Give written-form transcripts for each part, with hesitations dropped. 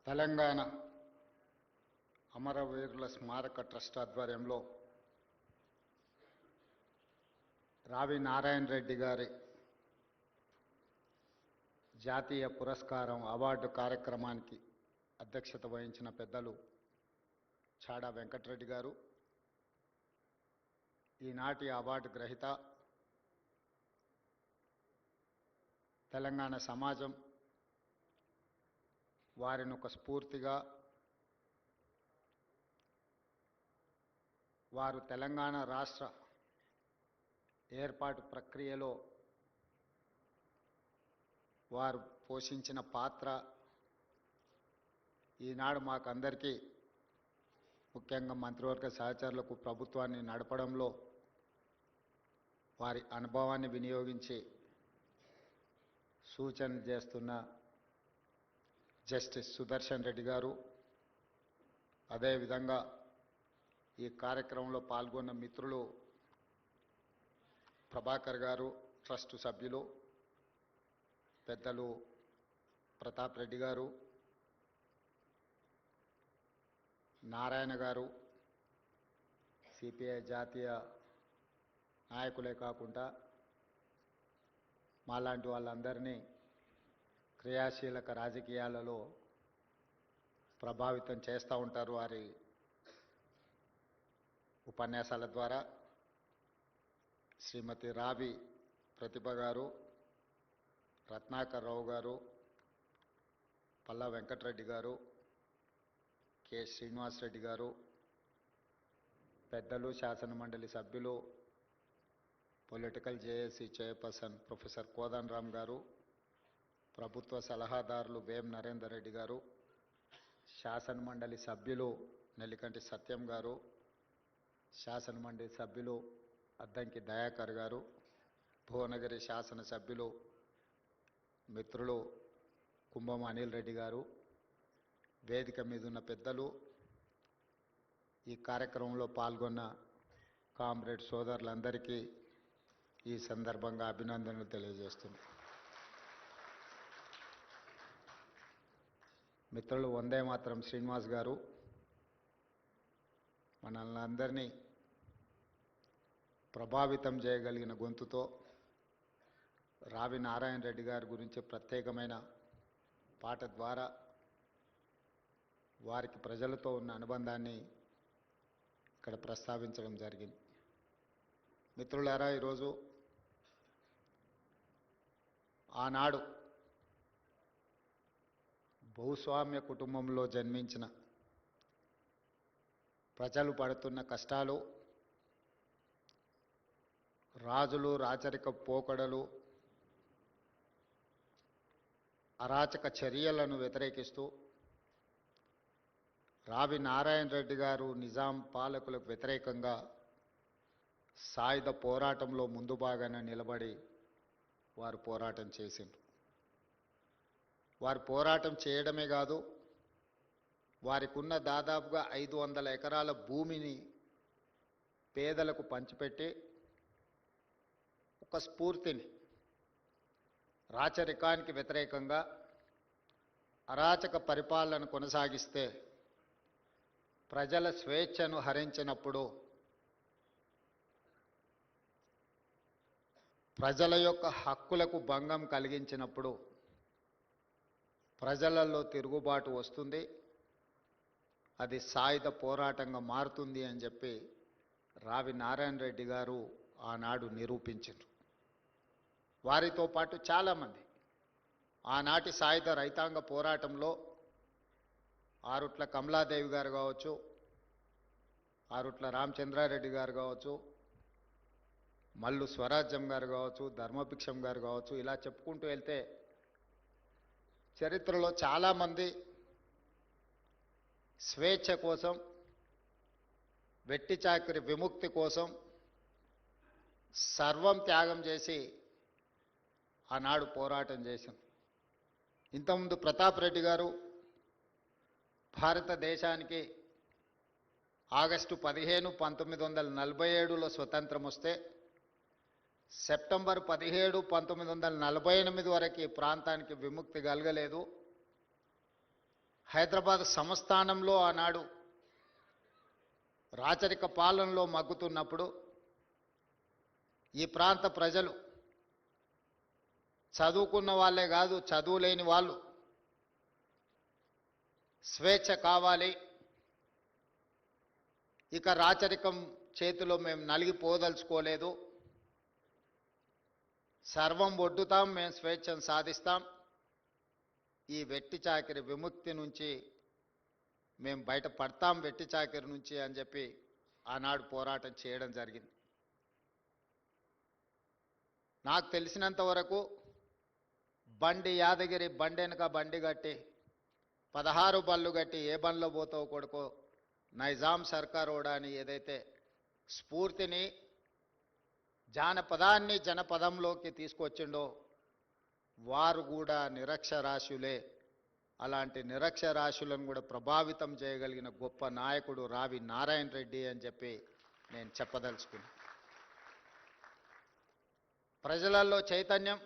తెలంగాణ అమరవీరుల స్మారక ట్రస్ట్ ఆధ్వర్యంలో రావి నారాయణ రెడ్డి గారి జాతీయ పురస్కారం అవార్డు కార్యక్రమానికి అధ్యక్షత వహించిన పెద్దలు చాడా వెంకటరెడ్డి గారు, ఈనాటి అవార్డు గ్రహీత తెలంగాణ సమాజం వారిని ఒక స్ఫూర్తిగా, వారు తెలంగాణ రాష్ట్ర ఏర్పాటు ప్రక్రియలో వారు పోషించిన పాత్ర ఈనాడు మాకందరికీ, ముఖ్యంగా మంత్రివర్గ సహచరులకు ప్రభుత్వాన్ని నడపడంలో వారి అనుభవాన్ని వినియోగించి సూచనలు చేస్తున్న జస్టిస్ సుదర్శన్ రెడ్డి గారు, అదేవిధంగా ఈ కార్యక్రమంలో పాల్గొన్న మిత్రులు ప్రభాకర్ గారు, ట్రస్టు సభ్యులు పెద్దలు ప్రతాప్ రెడ్డి గారు, నారాయణ గారు, సిపిఐ జాతీయ నాయకులే కాకుండా మాలాంటి వాళ్ళందరినీ క్రియాశీలక రాజకీయాలలో ప్రభావితం చేస్తూ ఉంటారు వారి ఉపన్యాసాల ద్వారా. శ్రీమతి రావి ప్రతిభ గారు, రత్నాకర్ రావు గారు, పల్లా వెంకటరెడ్డి గారు, కె శ్రీనివాసరెడ్డి గారు, పెద్దలు శాసనమండలి సభ్యులు, political JAC chairperson professor Kodandaram గారు, ప్రభుత్వ సలహాదారులు వేం నరేందర్ రెడ్డి గారు, శాసనమండలి సభ్యులు నెల్లికంటి సత్యం గారు, శాసనమండలి సభ్యులు అద్దంకి దయాకర్ గారు, భువనగిరి శాసనసభ్యులు మిత్రులు కుంభం అనిల్ రెడ్డి గారు, వేదిక మీద ఉన్న పెద్దలు, ఈ కార్యక్రమంలో పాల్గొన్న కామ్రేడ్ సోదరులందరికీ ఈ సందర్భంగా అభినందనలు తెలియజేస్తున్నాను. మిత్రులు వందే మాత్రం శ్రీనివాస్ గారు మనల్ని అందరినీ ప్రభావితం చేయగలిగిన గొంతుతో రావి నారాయణ రెడ్డి గారి గురించి ప్రత్యేకమైన పాట ద్వారా వారికి ప్రజలతో ఉన్న అనుబంధాన్ని ఇక్కడ ప్రస్తావించడం జరిగింది. మిత్రులారా, ఈరోజు ఆనాడు భూస్వామ్య కుటుంబంలో జన్మించిన ప్రజలు పడుతున్న కష్టాలు, రాజులు రాచరిక పోకడలు, అరాచక చర్యలను వ్యతిరేకిస్తూ రావి నారాయణ రెడ్డి గారు నిజాం పాలకులకు వ్యతిరేకంగా సాయుధ పోరాటంలో ముందు భాగాన నిలబడి వారు పోరాటం చేసిండ్రు. వారు పోరాటం చేయడమే కాదు, వారికి ఉన్న దాదాపుగా 500 ఎకరాల భూమిని పేదలకు పంచిపెట్టి ఒక స్ఫూర్తిని, రాచరికానికి వ్యతిరేకంగా అరాచక పరిపాలన కొనసాగిస్తే ప్రజల స్వేచ్ఛను హరించినప్పుడు, ప్రజల యొక్క హక్కులకు భంగం కలిగించినప్పుడు ప్రజలలో తిరుగుబాటు వస్తుంది, అది సాయుధ పోరాటంగా మారుతుంది అని చెప్పి రావి నారాయణ రెడ్డి గారు ఆనాడు నిరూపించారు. వారితో పాటు చాలామంది ఆనాటి సాయుధ రైతాంగ పోరాటంలో ఆరుట్ల కమలాదేవి గారు కావచ్చు, ఆరుట్ల రామచంద్రారెడ్డి గారు కావచ్చు, మల్లు స్వరాజ్యం గారు కావచ్చు, ధర్మభిక్షం గారు కావచ్చు, ఇలా చెప్పుకుంటూ వెళ్తే చరిత్రలో చాలామంది స్వేచ్ఛ కోసం, వెట్టి చాకిరి విముక్తి కోసం సర్వం త్యాగం చేసి ఆనాడు పోరాటం చేశాం. ఇంతకుముందు ప్రతాప్ రెడ్డి గారు భారతదేశానికి ఆగస్టు 15, 1947లో స్వతంత్రం వస్తే సెప్టెంబర్ 17, 1948 వరకు ఈ ప్రాంతానికి విముక్తి కలగలేదు. హైదరాబాద్ సంస్థానంలో ఆనాడు రాచరిక పాలనలో మగ్గుతున్నప్పుడు ఈ ప్రాంత ప్రజలు చదువుకున్న వాళ్ళే కాదు, చదువు లేని వాళ్ళు స్వేచ్ఛ కావాలి, ఇక రాచరికం చేతిలో మేము నలిగిపోదలుచుకోలేదు, సర్వం ఒడ్డుతాం, మేము స్వేచ్ఛను సాధిస్తాం, ఈ వెట్టి చాకిరి విముక్తి నుంచి మేము బయటపడతాం, వెట్టి చాకిరి నుంచి అని చెప్పి ఆనాడు పోరాటం చేయడం జరిగింది. నాకు తెలిసినంత వరకు బండి యాదగిరి బండి వెనక బండి కట్టి 16 బళ్ళు కట్టి ఏ బండ్లో పోతావు కొడుకో నైజాం సర్కార్ ఓడాని ఏదైతే స్ఫూర్తిని జానపదాన్ని జనపదంలోకి తీసుకొచ్చిండో వారు కూడా నిరక్షరాస్యులే. అలాంటి నిరక్షరాస్యులను కూడా ప్రభావితం చేయగలిగిన గొప్ప నాయకుడు రావి నారాయణ రెడ్డి అని చెప్పి నేను చెప్పదలుచుకున్నాను. ప్రజలలో చైతన్యం,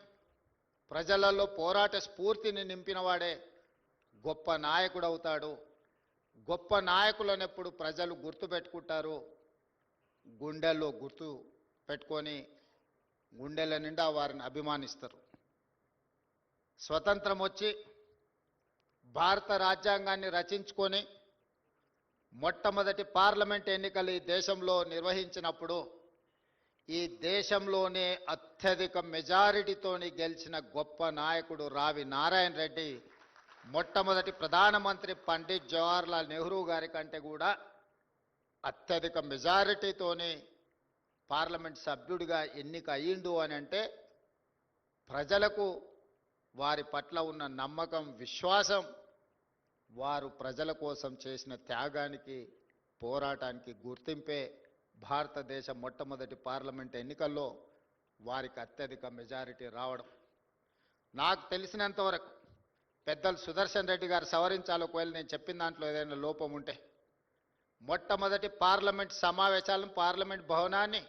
ప్రజలలో పోరాట స్ఫూర్తిని నింపినవాడే గొప్ప నాయకుడు అవుతాడు. గొప్ప నాయకులను ఎప్పుడు ప్రజలు గుర్తుపెట్టుకుంటారు, గుండెల్లో గుర్తు పెట్టుకొని గుండెల నిండా వారిని అభిమానిస్తారు. స్వతంత్రం వచ్చి భారత రాజ్యాంగాన్ని రచించుకొని మొట్టమొదటి పార్లమెంట్ ఎన్నికలు ఈ దేశంలో నిర్వహించినప్పుడు ఈ దేశంలోనే అత్యధిక మెజారిటీతోని గెలిచిన గొప్ప నాయకుడు రావి నారాయణ రెడ్డి మొట్టమొదటి ప్రధానమంత్రి పండిట్ జవహర్లాల్ నెహ్రూ గారి కంటే కూడా అత్యధిక మెజారిటీతోని పార్లమెంట్ సభ్యుడిగా ఎన్నిక అయ్యిండు అని అంటే ప్రజలకు వారి పట్ల ఉన్న నమ్మకం, విశ్వాసం, వారు ప్రజల కోసం చేసిన త్యాగానికి, పోరాటానికి గుర్తింపే భారతదేశ మొట్టమొదటి పార్లమెంట్ ఎన్నికల్లో వారికి అత్యధిక మెజారిటీ రావడం. నాకు తెలిసినంతవరకు పెద్దలు సుదర్శన్ రెడ్డి గారు సవరించాలి ఒకవేళ నేను చెప్పిన దాంట్లో ఏదైనా లోపం ఉంటే, మొట్టమొదటి పార్లమెంట్ సమావేశాలను పార్లమెంట్ భవనాన్ని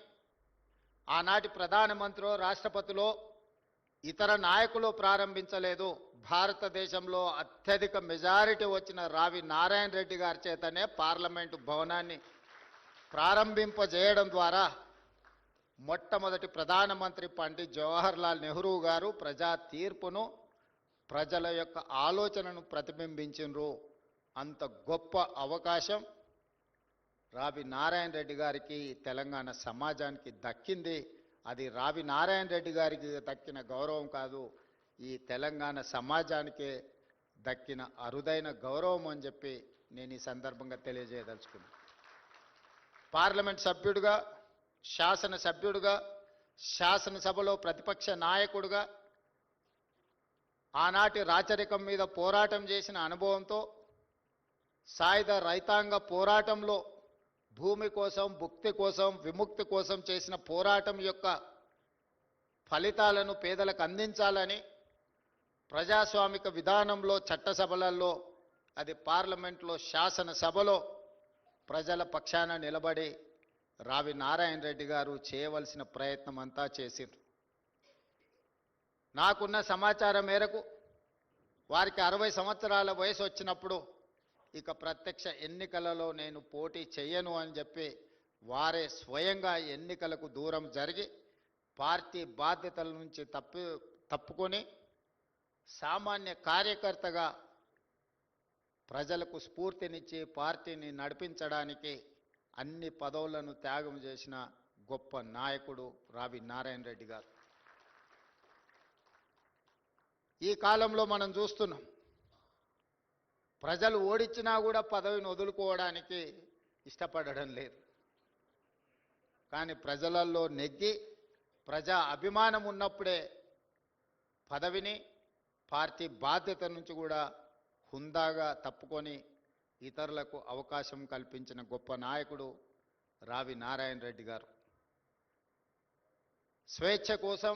ఆనాటి ప్రధానమంత్రిలో, రాష్ట్రపతిలో, ఇతర నాయకులు ప్రారంభించలేదు. భారతదేశంలో అత్యధిక మెజారిటీ వచ్చిన రావి నారాయణ రెడ్డి గారి చేతనే పార్లమెంటు భవనాన్ని ప్రారంభింపజేయడం ద్వారా మొట్టమొదటి ప్రధానమంత్రి పండిట్ జవహర్లాల్ నెహ్రూ గారు ప్రజా తీర్పును, ప్రజల యొక్క ఆలోచనను ప్రతిబింబించినరు. అంత గొప్ప అవకాశం రావి నారాయణ రెడ్డి గారికి, తెలంగాణ సమాజానికి దక్కింది. అది రావి నారాయణ రెడ్డి గారికి దక్కిన గౌరవం కాదు, ఈ తెలంగాణ సమాజానికే దక్కిన అరుదైన గౌరవం అని చెప్పి నేను ఈ సందర్భంగా తెలియజేయదలుచుకున్నాను. పార్లమెంట్ సభ్యుడిగా, శాసనసభ్యుడిగా, శాసనసభలో ప్రతిపక్ష నాయకుడిగా ఆనాటి రాచరికం మీద పోరాటం చేసిన అనుభవంతో, సాయుధ రైతాంగ పోరాటంలో భూమి కోసం, భుక్తి కోసం, విముక్తి కోసం చేసిన పోరాటం యొక్క ఫలితాలను పేదలకు అందించాలని ప్రజాస్వామిక విధానంలో, చట్టసభలలో, అది పార్లమెంట్లో, శాసనసభలో ప్రజల పక్షాన నిలబడి రావి నారాయణ రెడ్డి గారు చేయవలసిన ప్రయత్నం అంతా చేసిండ్రు. నాకున్న సమాచారం మేరకు వారికి 60 సంవత్సరాల వయసు వచ్చినప్పుడు ఇక ప్రత్యక్ష ఎన్నికలలో నేను పోటీ చెయ్యను అని చెప్పి వారే స్వయంగా ఎన్నికలకు దూరం జరిగి పార్టీ బాధ్యతల నుంచి తప్పుకొని సామాన్య కార్యకర్తగా ప్రజలకు స్ఫూర్తినిచ్చి పార్టీని నడిపించడానికి అన్ని పదవులను త్యాగం చేసిన గొప్ప నాయకుడు రావి నారాయణ రెడ్డి గారు. ఈ కాలంలో మనం చూస్తున్నాం, ప్రజలు ఓడించినా కూడా పదవిని వదులుకోవడానికి ఇష్టపడడం లేదు. కానీ ప్రజలలో నెగ్గి ప్రజా అభిమానం ఉన్నప్పుడే పదవిని, పార్టీ బాధ్యత నుంచి కూడా హుందాగా తప్పుకొని ఇతరులకు అవకాశం కల్పించిన గొప్ప నాయకుడు రావి నారాయణ రెడ్డి గారు. స్వేచ్ఛ కోసం,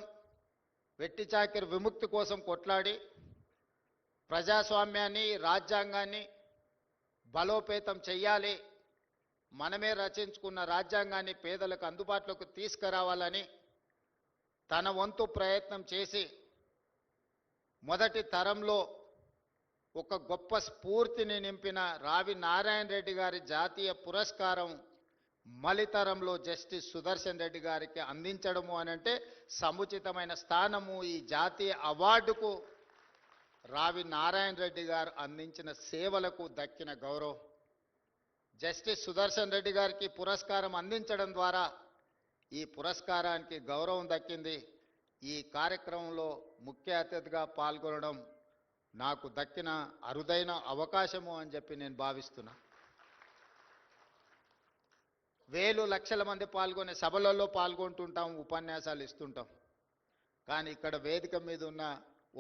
వెట్టి చాకిరి విముక్తి కోసం కొట్లాడి ప్రజాస్వామ్యాన్ని, రాజ్యాంగాన్ని బలోపేతం చెయ్యాలి, మనమే రచించుకున్న రాజ్యాంగాన్ని పేదలకు అందుబాటులోకి తీసుకురావాలని తన వంతు ప్రయత్నం చేసి మొదటి తరంలో ఒక గొప్ప స్ఫూర్తిని నింపిన రావి నారాయణ రెడ్డి గారి జాతీయ పురస్కారం మలితరంలో జస్టిస్ సుదర్శన్ రెడ్డి గారికి అందించడము అనంటే సముచితమైన స్థానము. ఈ జాతీయ అవార్డుకు రావి నారాయణ రెడ్డి గారు అందించిన సేవలకు దక్కిన గౌరవం. జస్టిస్ సుదర్శన్ రెడ్డి గారికి పురస్కారం అందించడం ద్వారా ఈ పురస్కారానికి గౌరవం దక్కింది. ఈ కార్యక్రమంలో ముఖ్య అతిథిగా పాల్గొనడం నాకు దక్కిన అరుదైన అవకాశము అని చెప్పి నేను భావిస్తున్నా. వేలు లక్షల మంది పాల్గొనే సభలలో పాల్గొంటుంటాం, ఉపన్యాసాలు ఇస్తుంటాం. కానీ ఇక్కడ వేదిక మీద ఉన్న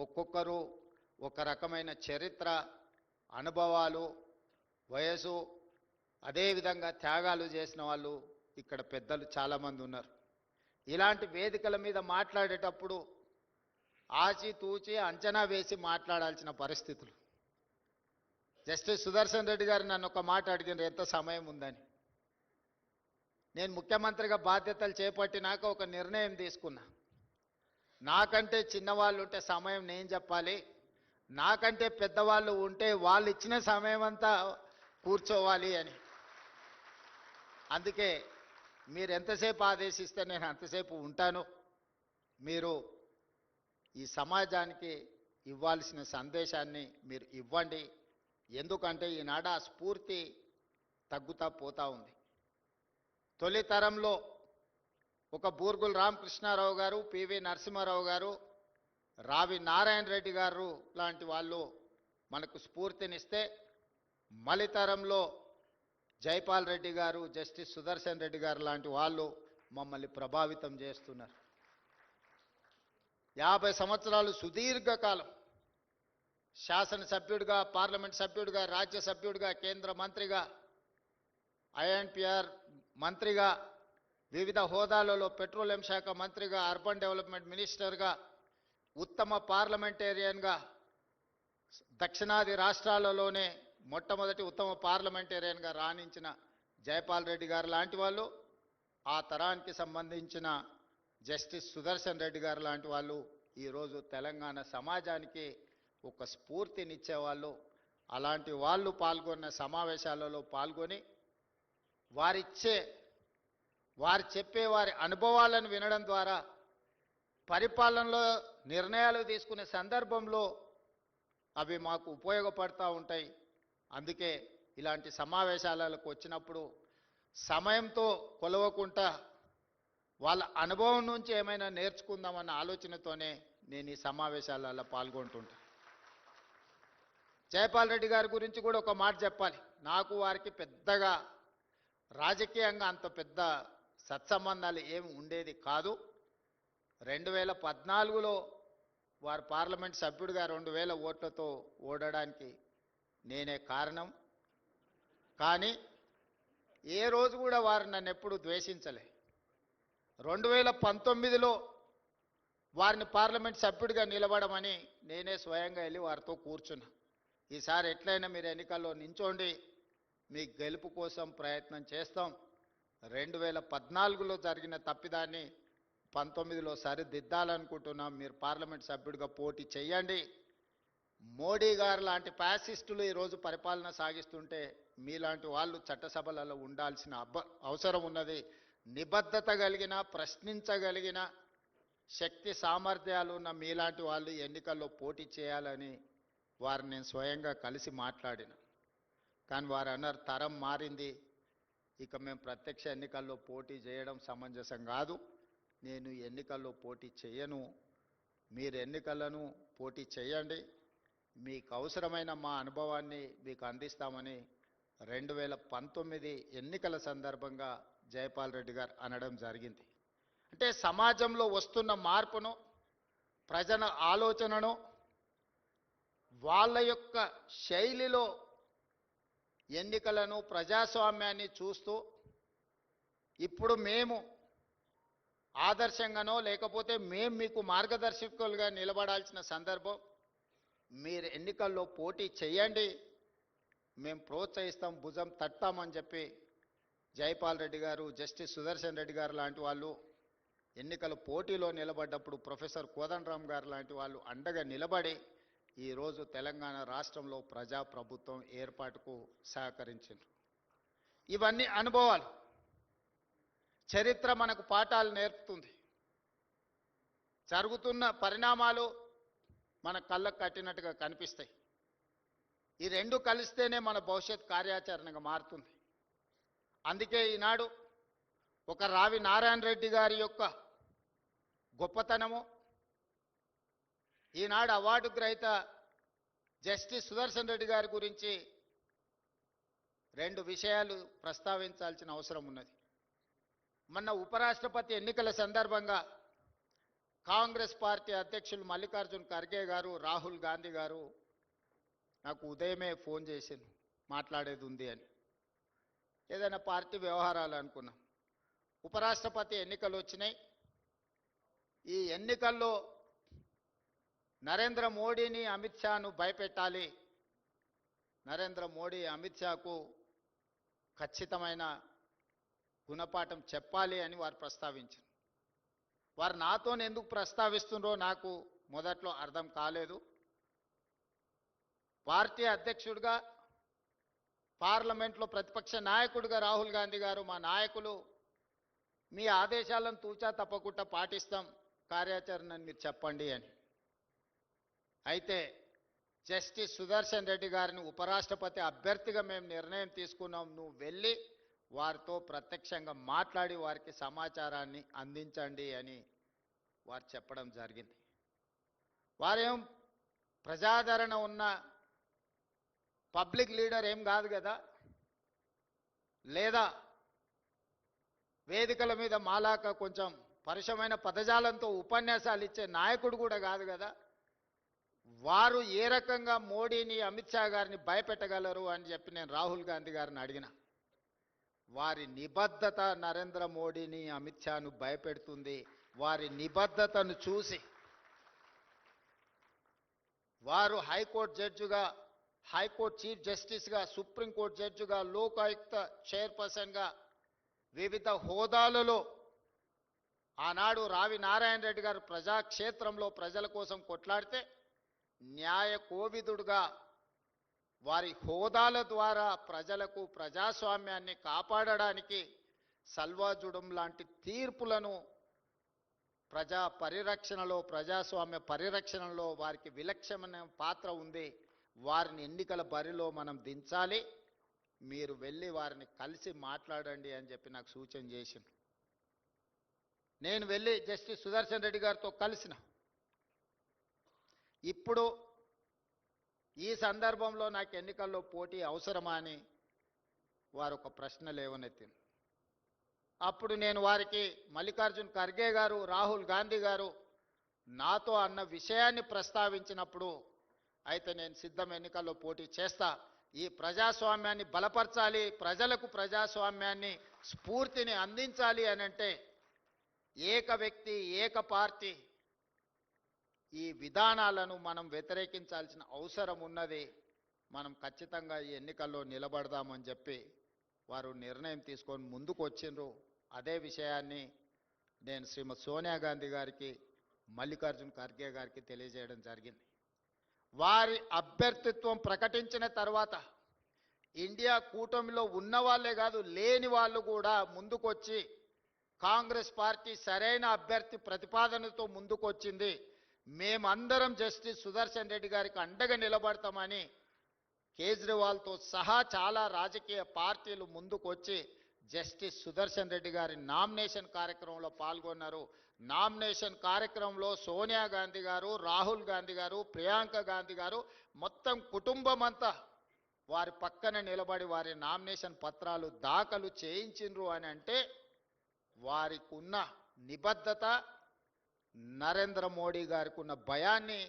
ఒక్కొక్కరు ఒక రకమైన చరిత్ర, అనుభవాలు, వయసు, అదేవిధంగా త్యాగాలు చేసిన వాళ్ళు ఇక్కడ పెద్దలు చాలామంది ఉన్నారు. ఇలాంటి వేదికల మీద మాట్లాడేటప్పుడు ఆచితూచి అంచనా వేసి మాట్లాడాల్సిన పరిస్థితులు. జస్టిస్ సుదర్శన్ రెడ్డి గారు నన్ను ఒక మాట అడిగినారు, ఎంత సమయం ఉందని. నేను ముఖ్యమంత్రిగా బాధ్యతలు చేపట్టినాక ఒక నిర్ణయం తీసుకున్నా. నాకంటే చిన్నవాళ్ళు ఉంటే సమయం నేను చెప్పాలి, నాకంటే పెద్దవాళ్ళు ఉంటే వాళ్ళు ఇచ్చిన సమయం అంతా కూర్చోవాలి అని. అందుకే మీరు ఎంతసేపు ఆదేశిస్తే నేను అంతసేపు ఉంటాను. మీరు ఈ సమాజానికి ఇవ్వాల్సిన సందేశాన్ని మీరు ఇవ్వండి. ఎందుకంటే ఈనాడు ఆ స్ఫూర్తి తగ్గుతా పోతా ఉంది. తొలి తరంలో ఒక బూర్గుల రామకృష్ణారావు గారు, పివి నరసింహారావు గారు, రావి నారాయణ రెడ్డి గారు లాంటి వాళ్ళు మనకు స్ఫూర్తినిస్తే, మలితరంలో జైపాల్ రెడ్డి గారు, జస్టిస్ సుదర్శన్ రెడ్డి గారు లాంటి వాళ్ళు మమ్మల్ని ప్రభావితం చేస్తున్నారు. 50 సంవత్సరాలు సుదీర్ఘకాలం శాసనసభ్యుడిగా, పార్లమెంట్ సభ్యుడిగా, రాజ్యసభ్యుడిగా, కేంద్ర మంత్రిగా, ఐఎన్పిఆర్ మంత్రిగా, వివిధ హోదాలలో పెట్రోలియం శాఖ మంత్రిగా, అర్బన్ డెవలప్మెంట్ మినిస్టర్గా, ఉత్తమ పార్లమెంటేరియన్గా, దక్షిణాది రాష్ట్రాలలోనే మొట్టమొదటి ఉత్తమ పార్లమెంటేరియన్గా రాణించిన జైపాల్ రెడ్డి గారు లాంటి వాళ్ళు, ఆ తరానికి సంబంధించిన జస్టిస్ సుదర్శన్ రెడ్డి గారు లాంటి వాళ్ళు ఈరోజు తెలంగాణ సమాజానికి ఒక స్ఫూర్తినిచ్చేవాళ్ళు. అలాంటి వాళ్ళు పాల్గొన్న సమావేశాలలో పాల్గొని వారు చెప్పే వారి అనుభవాలను వినడం ద్వారా పరిపాలనలో నిర్ణయాలు తీసుకునే సందర్భంలో అవి మాకు ఉపయోగపడతా ఉంటాయి. అందుకే ఇలాంటి సమావేశాలకు వచ్చినప్పుడు సమయంతో కొలవకుండా వాళ్ళ అనుభవం నుంచి ఏమైనా నేర్చుకుందామన్న ఆలోచనతోనే నేను ఈ సమావేశాలలో పాల్గొంటుంటా. జైపాల్ రెడ్డి గారి గురించి కూడా ఒక మాట చెప్పాలి. నాకు వారికి పెద్దగా రాజకీయంగా అంత పెద్ద సత్సంబంధాలు ఏమి ఉండేది కాదు. 2014లో వారు పార్లమెంట్ సభ్యుడిగా 2000 ఓట్లతో ఓడడానికి నేనే కారణం. కానీ ఏ రోజు కూడా వారు నన్ను ఎప్పుడు ద్వేషించలే. 2019లో వారిని పార్లమెంట్ సభ్యుడిగా నిలబడమని నేనే స్వయంగా వెళ్ళి వారితో కూర్చున్నా. ఈసారి ఎట్లయినా మీరు ఎన్నికల్లో నించోండి, మీ గెలుపు కోసం ప్రయత్నం చేస్తాం. 2014లో జరిగిన తప్పిదాన్ని 19లో సరిదిద్దాలనుకుంటున్నాం. మీరు పార్లమెంట్ సభ్యుడిగా పోటీ చేయండి. మోడీ గారు లాంటి ఫ్యాసిస్టులు ఈరోజు పరిపాలన సాగిస్తుంటే మీలాంటి వాళ్ళు చట్టసభలలో ఉండాల్సిన అవసరం ఉన్నది. నిబద్ధత కలిగిన, ప్రశ్నించగలిగిన శక్తి సామర్థ్యాలు ఉన్న మీలాంటి వాళ్ళు ఎన్నికల్లో పోటీ చేయాలని వారిని నేను స్వయంగా కలిసి మాట్లాడిన. కానీ వారు అన్నారు, తరం మారింది, ఇక మేము ప్రత్యక్ష ఎన్నికల్లో పోటీ చేయడం సమంజసం కాదు, నేను ఎన్నికల్లో పోటీ చేయను, మీరు ఎన్నికలను పోటీ చేయండి, మీకు అవసరమైన మా అనుభవాన్ని మీకు అందిస్తామని 2019 ఎన్నికల సందర్భంగా జైపాల్ రెడ్డి గారు అనడం జరిగింది. అంటే సమాజంలో వస్తున్న మార్పును, ప్రజల ఆలోచనను వాళ్ళ యొక్క శైలిలో ఎన్నికలను, ప్రజాస్వామ్యాన్ని చూస్తూ ఇప్పుడు మేము ఆదర్శంగానో లేకపోతే మేము మీకు మార్గదర్శకులుగా నిలబడాల్సిన సందర్భం, మీరు ఎన్నికల్లో పోటీ చేయండి, మేము ప్రోత్సహిస్తాం, భుజం తట్టామని చెప్పి జైపాల్ రెడ్డి గారు, జస్టిస్ సుదర్శన్ రెడ్డి గారు లాంటి వాళ్ళు ఎన్నికల పోటీలో నిలబడ్డప్పుడు ప్రొఫెసర్ కోదండరామ్ గారు లాంటి వాళ్ళు అండగా నిలబడి ఈరోజు తెలంగాణ రాష్ట్రంలో ప్రజాప్రభుత్వం ఏర్పాటుకు సహకరించారు. ఇవన్నీ అనుభవాలు, చరిత్ర మనకు పాఠాలు నేర్పుతుంది. జరుగుతున్న పరిణామాలు మన కళ్ళకు కట్టినట్టుగా కనిపిస్తాయి. ఈ రెండు కలిస్తేనే మన భవిష్యత్ కార్యాచరణగా మారుతుంది. అందుకే ఈనాడు ఒక రావి నారాయణ రెడ్డి గారి యొక్క గొప్పతనము, ఈనాడు అవార్డు గ్రహీత జస్టిస్ సుదర్శన్ రెడ్డి గారి గురించి రెండు విషయాలు ప్రస్తావించాల్సిన అవసరం ఉన్నది. మొన్న ఉపరాష్ట్రపతి ఎన్నికల సందర్భంగా కాంగ్రెస్ పార్టీ అధ్యక్షులు మల్లికార్జున్ ఖర్గే గారు, రాహుల్ గాంధీ గారు నాకు ఉదయమే ఫోన్ చేసింది, మాట్లాడేది ఉంది అని. ఏదైనా పార్టీ వ్యవహారాలు అనుకున్నాం. ఉపరాష్ట్రపతి ఎన్నికలు వచ్చినాయి. ఈ ఎన్నికల్లో నరేంద్ర మోడీని, అమిత్ షాను భయపెట్టాలి, నరేంద్ర మోడీ అమిత్ షాకు ఖచ్చితమైన గుణపాఠం చెప్పాలి అని వారు ప్రస్తావించారు. వారు నాతో ఎందుకు ప్రస్తావిస్తున్నారో నాకు మొదట్లో అర్థం కాలేదు. పార్టీ అధ్యక్షుడిగా, పార్లమెంట్లో ప్రతిపక్ష నాయకుడిగా రాహుల్ గాంధీ గారు, మా నాయకులు మీ ఆదేశాలను తూచా తప్పకుండా పాటిస్తాం, కార్యాచరణను మీరు చెప్పండి అని. అయితే జస్టిస్ సుదర్శన్ రెడ్డి గారిని ఉపరాష్ట్రపతి అభ్యర్థిగా మేము నిర్ణయం తీసుకున్నాం, నువ్వు వెళ్ళి వారితో ప్రత్యక్షంగా మాట్లాడి వారికి సమాచారాన్ని అందించండి అని వారు చెప్పడం జరిగింది. వారేం ప్రజాదరణ ఉన్న పబ్లిక్ లీడర్ ఏం కాదు కదా, లేదా వేదికల మీద మాలాక కొంచెం పరుషమైన పదజాలంతో ఉపన్యాసాలు ఇచ్చే నాయకుడు కూడా కాదు కదా. వారు ఏ రకంగా మోడీని, అమిత్ షా గారిని భయపెట్టగలరు అని చెప్పి నేను రాహుల్ గాంధీ గారిని అడిగిన. వారి నిబద్ధత నరేంద్ర మోడీని, అమిత్ షాను భయపెడుతుంది. వారి నిబద్ధతను చూసి వారు హైకోర్టు జడ్జిగా, హైకోర్టు చీఫ్ జస్టిస్గా, సుప్రీంకోర్టు జడ్జిగా, లోకాయుక్త చైర్పర్సన్గా వివిధ హోదాలలో ఆనాడు రావి నారాయణ రెడ్డి గారు ప్రజాక్షేత్రంలో ప్రజల కోసం కొట్లాడితే న్యాయ కోవిదుడుగా వారి హోదాల ద్వారా ప్రజలకు ప్రజాస్వామ్యాన్ని కాపాడడానికి సల్వాజుడం లాంటి తీర్పులను ప్రజా పరిరక్షణలో, ప్రజాస్వామ్య పరిరక్షణలో వారికి విలక్షణమైన పాత్ర ఉంది. వారిని ఎన్నికల బరిలో మనం దించాలి, మీరు వెళ్ళి వారిని కలిసి మాట్లాడండి అని చెప్పి నాకు సూచన చేసింది. నేను వెళ్ళి జస్టిస్ సుదర్శన్ రెడ్డి గారితో కలిసిన. ఇప్పుడు ఈ సందర్భంలో నాకు ఎన్నికల్లో పోటీ అవసరమా అని వారు ఒక ప్రశ్న లేవనెత్తింది. అప్పుడు నేను వారికి మల్లికార్జున్ ఖర్గే గారు, రాహుల్ గాంధీ గారు నాతో అన్న విషయాన్ని ప్రస్తావించినప్పుడు, అయితే నేను సిద్ధం, ఎన్నికల్లో పోటీ చేస్తా, ఈ ప్రజాస్వామ్యాన్ని బలపరచాలి, ప్రజలకు ప్రజాస్వామ్యాన్ని స్ఫూర్తిని అందించాలి అని అంటే ఏక వ్యక్తి, ఏక పార్టీ ఈ విధానాలను మనం వ్యతిరేకించాల్సిన అవసరం ఉన్నది. మనం ఖచ్చితంగా ఈ ఎన్నికల్లో నిలబడదామని చెప్పి వారు నిర్ణయం తీసుకొని ముందుకు వచ్చిండ్రు. అదే విషయాన్ని నేను శ్రీమతి సోనియా గాంధీ గారికి, మల్లికార్జున్ ఖర్గే గారికి తెలియజేయడం జరిగింది. వారి అభ్యర్థిత్వం ప్రకటించిన తర్వాత ఇండియా కూటమిలో ఉన్న వాళ్ళే కాదు, లేని వాళ్ళు కూడా ముందుకొచ్చి కాంగ్రెస్ పార్టీ సరైన అభ్యర్థి ప్రతిపాదనతో ముందుకొచ్చింది, మేమందరం జస్టిస్ సుదర్శన్ రెడ్డి గారికి అండగా నిలబడతామని కేజ్రీవాల్తో సహా చాలా రాజకీయ పార్టీలు ముందుకొచ్చి జస్టిస్ సుదర్శన్ రెడ్డి గారి నామినేషన్ కార్యక్రమంలో పాల్గొన్నారు. నామినేషన్ కార్యక్రమంలో సోనియా గాంధీ గారు, రాహుల్ గాంధీ గారు, ప్రియాంక గాంధీ గారు మొత్తం కుటుంబం అంతా వారి పక్కన నిలబడి వారి నామినేషన్ పత్రాలు దాఖలు చేయించిండ్రు అని అంటే వారికి ఉన్న నిబద్ధత, నరేంద్ర మోడీ గారికి ఉన్న భయాన్ని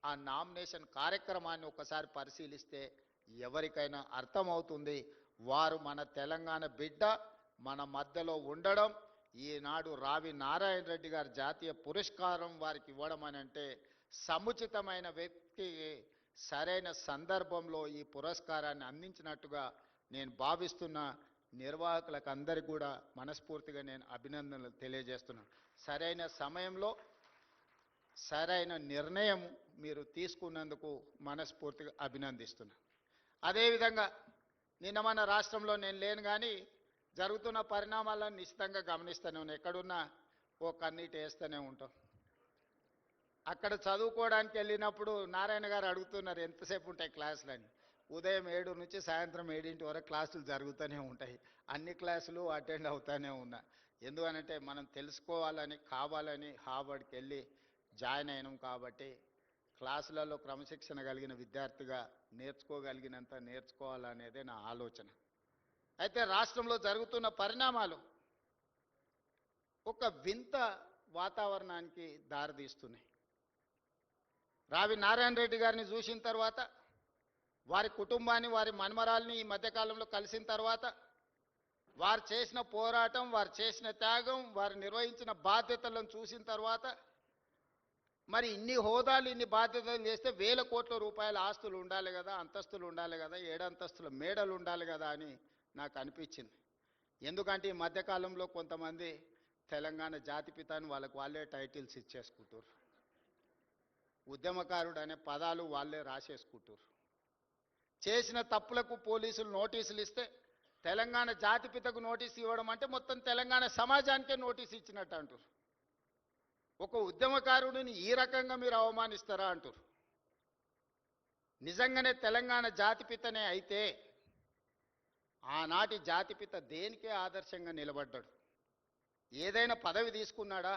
ఆ నామినేషన్ కార్యక్రమాన్ని ఒకసారి పరిశీలిస్తే ఎవరికైనా అర్థమవుతుంది. వారు మన తెలంగాణ బిడ్డ, మన మధ్యలో ఉండడం, ఈనాడు రావి నారాయణ రెడ్డి గారి జాతీయ పురస్కారం వారికి ఇవ్వడం అని అంటే సముచితమైన వ్యక్తి సరైన సందర్భంలో ఈ పురస్కారాన్ని అందించినట్టుగా నేను భావిస్తున్న నిర్వాహకులకు అందరికీ కూడా మనస్ఫూర్తిగా నేను అభినందనలు తెలియజేస్తున్నాను. సరైన సమయంలో సరైన నిర్ణయం మీరు తీసుకున్నందుకు మనస్ఫూర్తిగా అభినందిస్తున్నాను. అదేవిధంగా నిన్న మన రాష్ట్రంలో నేను లేను కానీ జరుగుతున్న పరిణామాలను నిశ్చితంగా గమనిస్తూనే ఉన్నాను. ఎక్కడున్నా ఓ కన్నీటి వేస్తూనే ఉంటాం. అక్కడ చదువుకోవడానికి వెళ్ళినప్పుడు నారాయణ గారు అడుగుతున్నారు ఎంతసేపు ఉంటాయి క్లాసులని. ఉదయం 7 నుంచి సాయంత్రం 7 వరకు క్లాసులు జరుగుతూనే ఉంటాయి. అన్ని క్లాసులు అటెండ్ అవుతూనే ఉన్నా. ఎందుకనంటే మనం తెలుసుకోవాలని కావాలని హార్వర్డ్కి వెళ్ళి జాయిన్ అయినాం కాబట్టి క్లాసులలో క్రమశిక్షణ కలిగిన విద్యార్థిగా నేర్చుకోగలిగినంత నేర్చుకోవాలనేదే నా ఆలోచన. అయితే రాష్ట్రంలో జరుగుతున్న పరిణామాలు ఒక వింత వాతావరణానికి దారితీస్తున్నాయి. రావి నారాయణ రెడ్డి గారిని చూసిన తర్వాత, వారి కుటుంబాన్ని వారి మన్మరాల్ని ఈ మధ్యకాలంలో కలిసిన తర్వాత, వారు చేసిన పోరాటం, వారు చేసిన త్యాగం, వారు నిర్వహించిన బాధ్యతలను చూసిన తర్వాత, మరి ఇన్ని హోదాలు ఇన్ని బాధ్యతలు చేస్తే వేల కోట్ల రూపాయల ఆస్తులు ఉండాలి కదా, అంతస్తులు ఉండాలి కదా, 7 అంతస్తుల మేడలు ఉండాలి కదా అని నాకు అనిపించింది. ఎందుకంటే ఈ మధ్యకాలంలో కొంతమంది తెలంగాణ జాతిపితాని వాళ్ళకు వాళ్ళే టైటిల్స్ ఇచ్చేసుకుంటారు. ఉద్యమకారుడు అనే పదాలు వాళ్ళే రాసేసుకుంటారు. చేసిన తప్పులకు పోలీసులు నోటీసులు ఇస్తే తెలంగాణ జాతిపితకు నోటీసు ఇవ్వడం అంటే మొత్తం తెలంగాణ సమాజానికే నోటీసు ఇచ్చినట్టు అంటారు. ఒక ఉద్యమకారుడిని ఈ రకంగా మీరు అవమానిస్తారా అంటారు. నిజంగానే తెలంగాణ జాతిపితనే అయితే ఆనాటి జాతిపిత దేనికే ఆదర్శంగా నిలబడ్డాడు? ఏదైనా పదవి తీసుకున్నాడా?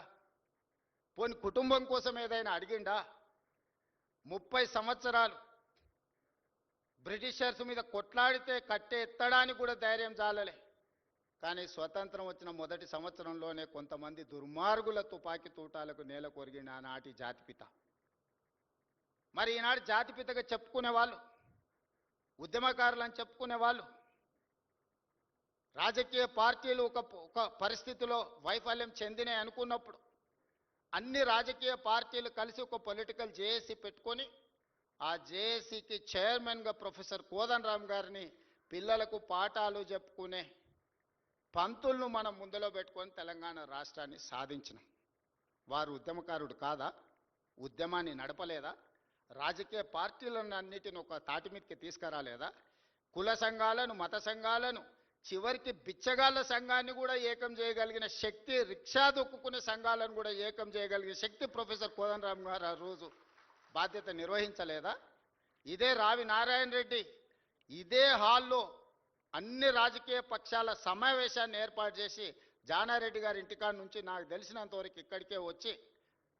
పోని కుటుంబం కోసం ఏదైనా అడిగిండా? 30 సంవత్సరాలు బ్రిటిషర్స్ మీద కొట్లాడితే కట్టె ఎత్తడానికి కూడా ధైర్యం చాలలే. కానీ స్వతంత్రం వచ్చిన మొదటి సంవత్సరంలోనే కొంతమంది దుర్మార్గుల తుపాకీ తూటాలకు నేల కొరిగిన ఆనాటి జాతిపిత. మరి ఈనాడు జాతిపితగా చెప్పుకునే వాళ్ళు, ఉద్యమకారులు అని చెప్పుకునే వాళ్ళు, రాజకీయ పార్టీలు ఒక పరిస్థితిలో వైఫల్యం చెందినాయి అనుకున్నప్పుడు అన్ని రాజకీయ పార్టీలు కలిసి ఒక పొలిటికల్ జేఏసీ పెట్టుకొని ఆ జేఏసీకి చైర్మన్గా ప్రొఫెసర్ కోదండరామ్ గారిని పిల్లలకు పాఠాలు చెప్పుకునే పంతులను మనం ముందులో పెట్టుకొని తెలంగాణ రాష్ట్రాన్ని సాధించినాం. వారు ఉద్యమకారుడు కాదా? ఉద్యమాన్ని నడపలేదా? రాజకీయ పార్టీలను అన్నిటిని ఒక తాటి మీదకి తీసుకురాలేదా? కుల సంఘాలను, మత సంఘాలను, చివరికి బిచ్చగాళ్ళ సంఘాన్ని కూడా ఏకం చేయగలిగిన శక్తి, రిక్షా దొక్కుకునే సంఘాలను కూడా ఏకం చేయగలిగిన శక్తి ప్రొఫెసర్ కోదండరామ్ గారు ఆ రోజు బాధ్యత నిర్వహించలేదా? ఇదే రావి నారాయణ రెడ్డి ఇదే హాల్లో అన్ని రాజకీయ పక్షాల సమావేశాన్ని ఏర్పాటు చేసి జానారెడ్డి గారి ఇంటికాడ నుంచి నాకు తెలిసినంతవరకు ఇక్కడికే వచ్చి